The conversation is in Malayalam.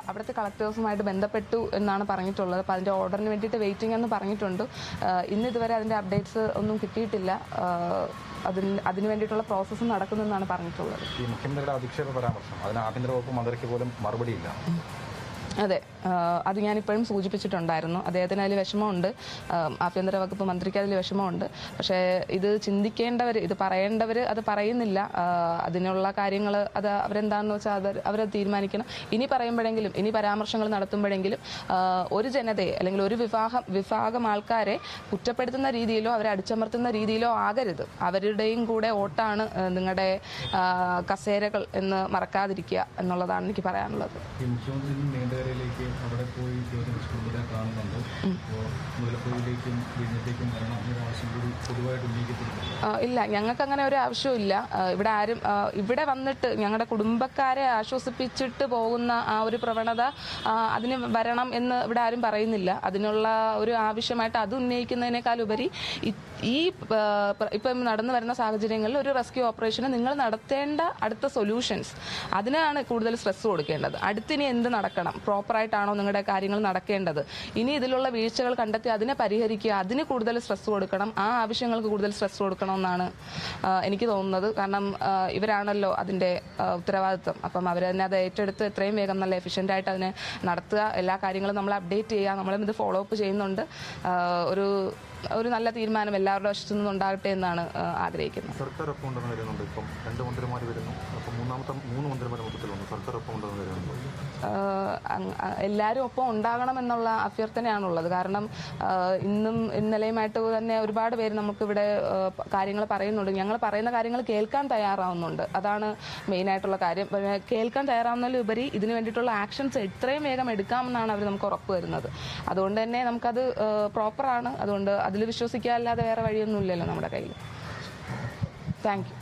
അവിടുത്തെ കളക്ടേഴ്സുമായിട്ട് ബന്ധപ്പെട്ടു എന്നാണ് പറഞ്ഞിട്ടുള്ളത്. അപ്പോൾ അതിൻ്റെ ഓർഡറിന് വേണ്ടിയിട്ട് വെയിറ്റിംഗ് എന്ന് പറഞ്ഞിട്ടുണ്ട്. ഇതുവരെ അതിൻ്റെ അപ്ഡേറ്റ്സ് ഒന്നും കിട്ടിയിട്ടില്ല. അതിന് വേണ്ടിയിട്ടുള്ള പ്രോസസ്സ് നടക്കുന്നെന്നാണ് പറഞ്ഞിട്ടുള്ളത്. ഈ മുഖ്യമന്ത്രിയുടെ അധിക്ഷേപ പരാമർശം അതിന് ആഭ്യന്തര വകുപ്പ് മന്ത്രിക്ക് പോലും മറുപടിയില്ല. അതെ, അത് ഞാനിപ്പോഴും സൂചിപ്പിച്ചിട്ടുണ്ടായിരുന്നു. അദ്ദേഹത്തിന് അതിൽ വിഷമമുണ്ട്, ആഭ്യന്തര വകുപ്പ് മന്ത്രിക്ക് അതിൽ വിഷമമുണ്ട്. പക്ഷേ ഇത് ചിന്തിക്കേണ്ടവർ, ഇത് പറയേണ്ടവർ അത് പറയുന്നില്ല. അതിനുള്ള കാര്യങ്ങൾ അത് അവരെന്താണെന്ന് വെച്ചാൽ അവരത് തീരുമാനിക്കണം. ഇനി പറയുമ്പോഴെങ്കിലും, ഇനി പരാമർശങ്ങൾ നടത്തുമ്പോഴെങ്കിലും ഒരു ജനതയെ അല്ലെങ്കിൽ ഒരു വിഭാഗം ആൾക്കാരെ കുറ്റപ്പെടുത്തുന്ന രീതിയിലോ അവരെ അടിച്ചമർത്തുന്ന രീതിയിലോ ആകരുത്. അവരുടെയും കൂടെ വോട്ടാണ് നിങ്ങളുടെ കസേരകൾ എന്ന് മറക്കാതിരിക്കുക എന്നുള്ളതാണ് എനിക്ക് പറയാനുള്ളത്. ിലേക്ക് അവിടെ പോയി ജ്യോതിഷ് കാണുന്നുണ്ട്. അപ്പോൾ മുതലപ്പുഴയിലേക്കും വിഴിഞ്ഞത്തേക്കും വരണം എന്നൊരു ആവശ്യം കൂടി പൊതുവായിട്ട് ഉന്നയിക്കപ്പെടുന്നു. ഇല്ല, ഞങ്ങൾക്ക് അങ്ങനെ ഒരു ആവശ്യമില്ല. ഇവിടെ ആരും ഇവിടെ വന്നിട്ട് ഞങ്ങളുടെ കുടുംബക്കാരെ ആശ്വസിപ്പിച്ചിട്ട് പോകുന്ന ആ ഒരു പ്രവണത അതിന് വരണം എന്ന് ഇവിടെ ആരും പറയുന്നില്ല. അതിനുള്ള ഒരു ആവശ്യമായിട്ട് അത് ഉന്നയിക്കുന്നതിനേക്കാൾ ഉപരി ഇപ്പം നടന്നു വരുന്ന സാഹചര്യങ്ങളിൽ ഒരു റെസ്ക്യൂ ഓപ്പറേഷന് നിങ്ങൾ നടത്തേണ്ട അടുത്ത സൊല്യൂഷൻസ്, അതിനാണ് കൂടുതൽ സ്ട്രെസ് കൊടുക്കേണ്ടത്. അടുത്തിനി എന്ത് നടക്കണം, പ്രോപ്പറായിട്ടാണോ നിങ്ങളുടെ കാര്യങ്ങൾ നടക്കേണ്ടത്, ഇനി ഇതിലുള്ള വീഴ്ചകൾ കണ്ടെത്തി അതിനെ പരിഹരിക്കുക, അതിന് കൂടുതൽ സ്ട്രെസ് കൊടുക്കണം, ആ ആവശ്യങ്ങൾക്ക് കൂടുതൽ സ്ട്രെസ് കൊടുക്കണമെന്നാണ് എനിക്ക് തോന്നുന്നത്. കാരണം ഇവരാണല്ലോ അതിൻ്റെ ഉത്തരവാദിത്വം. അപ്പം അവർ തന്നെ അത് ഏറ്റെടുത്ത് എത്രയും വേഗം നല്ല എഫിഷ്യൻ്റായിട്ട് അതിനെ നടത്തുക, എല്ലാ കാര്യങ്ങളും നമ്മൾ അപ്ഡേറ്റ് ചെയ്യുക. നമ്മളും ഇത് ഫോളോ അപ്പ് ചെയ്യുന്നുണ്ട്. ഒരു നല്ല തീരുമാനം എല്ലാവരുടെ വശത്തു നിന്നുണ്ടാകട്ടെ എന്നാണ് ആഗ്രഹിക്കുന്നത്. സർക്കാർ ഒപ്പം ഉണ്ടെന്ന് വരുന്നുണ്ട്. ഇപ്പം 2 മന്ത്രിമാർ വരുന്നു, അപ്പം 3 മന്ത്രിമാർ മൊത്തത്തിൽ വന്നു. സർക്കാർ ഒപ്പം ഉണ്ടെന്ന് വരുന്നുണ്ട്. എല്ലാവരും ഒപ്പം ഉണ്ടാകണമെന്നുള്ള അഭ്യർത്ഥനയാണുള്ളത്. കാരണം ഇന്നും ഇന്നലെയുമായിട്ട് തന്നെ ഒരുപാട് പേര് നമുക്കിവിടെ കാര്യങ്ങൾ പറയുന്നുണ്ട്. ഞങ്ങൾ പറയുന്ന കാര്യങ്ങൾ കേൾക്കാൻ തയ്യാറാവുന്നുണ്ട്. അതാണ് മെയിനായിട്ടുള്ള കാര്യം. കേൾക്കാൻ തയ്യാറാവുന്നതിലുപരി ഇതിന് വേണ്ടിയിട്ടുള്ള ആക്ഷൻസ് എത്രയും വേഗം എടുക്കാമെന്നാണ് അവർ നമുക്ക് ഉറപ്പ് വരുന്നത്. അതുകൊണ്ട് തന്നെ നമുക്കത് പ്രോപ്പറാണ്. അതുകൊണ്ട് അതിൽ വിശ്വസിക്കാതെ വേറെ വഴിയൊന്നുമില്ലല്ലോ നമ്മുടെ കയ്യിൽ. Thank you.